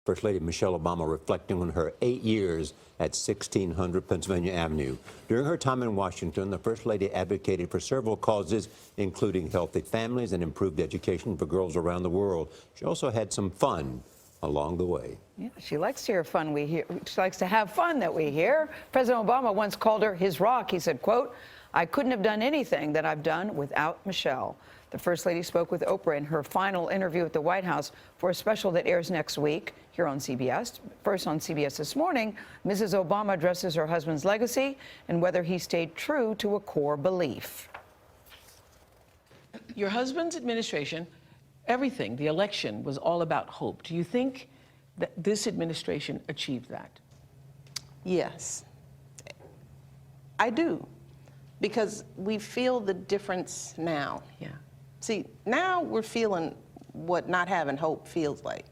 First Lady Michelle Obama reflecting on her 8 years at 1600 Pennsylvania Avenue. During her time in Washington, the First Lady advocated for several causes, including healthy families and improved education for girls around the world. She also had some fun along the way. Yeah, she likes to hear fun. She likes to have fun that we hear. President Obama once called her his rock. He said, quote, "I couldn't have done anything that I've done without Michelle." The First Lady spoke with Oprah in her final interview at the White House for a special that airs next week here on CBS. First on CBS This Morning, Mrs. Obama addresses her husband's legacy and whether he stayed true to a core belief. Your husband's administration, everything, the election, was all about hope. Do you think that this administration achieved that? Yes, I do, because we feel the difference now. Yeah. See, now we're feeling what not having hope feels like,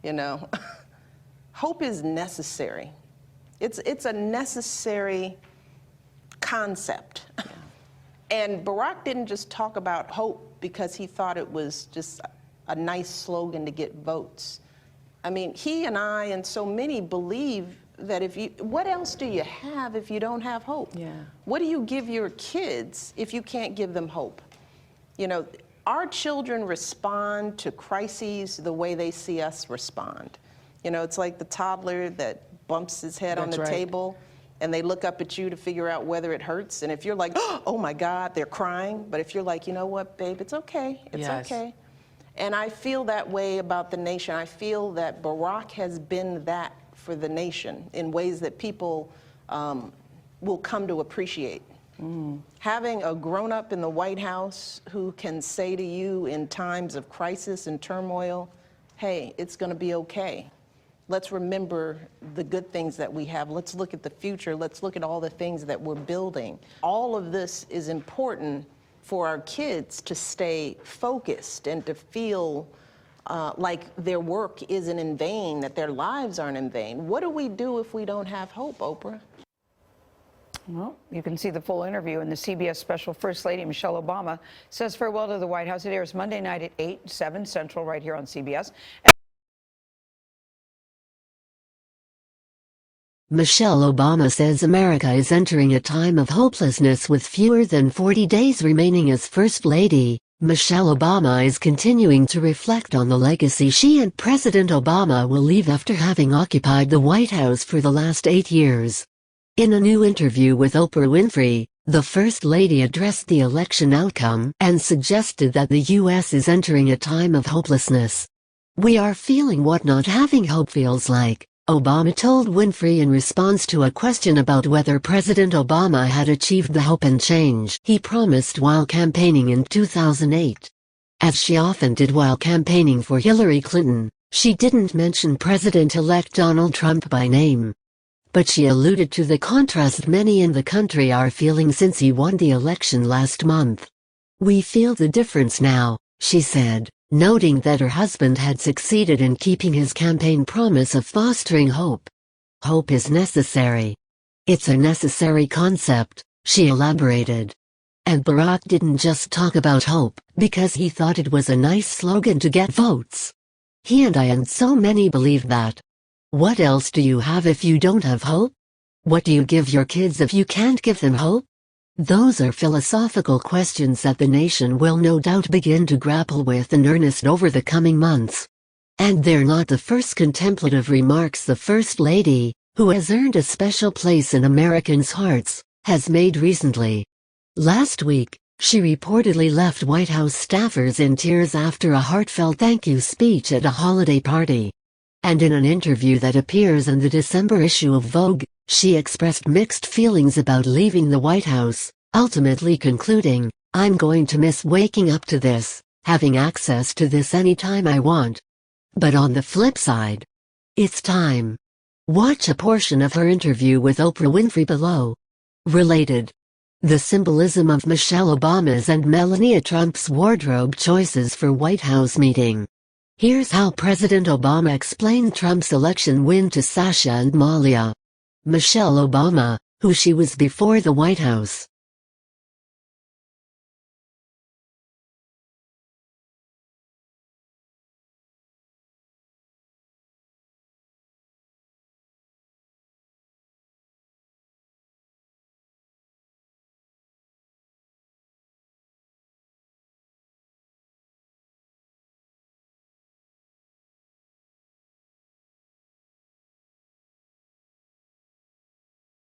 you know? Hope is necessary. It's a necessary concept. Yeah. And Barack didn't just talk about hope because he thought it was just a nice slogan to get votes. I mean, he and I and so many believe that what else do you have if you don't have hope? Yeah. What do you give your kids if you can't give them hope? You know, our children respond to crises the way they see us respond. You know, it's like the toddler that bumps his head on the table and they look up at you to figure out whether it hurts. And if you're like, oh my God, they're crying. But if you're like, you know what, babe, it's okay, it's okay. And I feel that way about the nation. I feel that Barack has been that for the nation in ways that people will come to appreciate. Having a grown-up in the White House who can say to you in times of crisis and turmoil, hey, it's going to be okay. Let's remember the good things that we have. Let's look at the future. Let's look at all the things that we're building. All of this is important for our kids to stay focused and to feel like their work isn't in vain, that their lives aren't in vain. What do we do if we don't have hope, Oprah? Well, you can see the full interview in the CBS special. First Lady Michelle Obama says farewell to the White House. It airs Monday night at 8, 7 Central right here on CBS. Michelle Obama says America is entering a time of hopelessness with fewer than 40 days remaining as First Lady. Michelle Obama is continuing to reflect on the legacy she and President Obama will leave after having occupied the White House for the last 8 years. In a new interview with Oprah Winfrey, the First Lady addressed the election outcome and suggested that the U.S. is entering a time of hopelessness. "We are feeling what not having hope feels like," Obama told Winfrey in response to a question about whether President Obama had achieved the hope and change he promised while campaigning in 2008. As she often did while campaigning for Hillary Clinton, she didn't mention President-elect Donald Trump by name. But she alluded to the contrast many in the country are feeling since he won the election last month. "We feel the difference now," she said, noting that her husband had succeeded in keeping his campaign promise of fostering hope. "Hope is necessary. It's a necessary concept," she elaborated. And Barack didn't just talk about hope because he thought it was a nice slogan to get votes. He and I and so many believe that. What else do you have if you don't have hope? What do you give your kids if you can't give them hope? Those are philosophical questions that the nation will no doubt begin to grapple with in earnest over the coming months. And they're not the first contemplative remarks the First Lady, who has earned a special place in Americans' hearts, has made recently. Last week, she reportedly left White House staffers in tears after a heartfelt thank you speech at a holiday party. And in an interview that appears in the December issue of Vogue, she expressed mixed feelings about leaving the White House, ultimately concluding, "I'm going to miss waking up to this, having access to this anytime I want." But on the flip side, it's time. Watch a portion of her interview with Oprah Winfrey below. Related. The symbolism of Michelle Obama's and Melania Trump's wardrobe choices for White House meeting. Here's how President Obama explained Trump's election win to Sasha and Malia. Michelle Obama, who she was before the White House,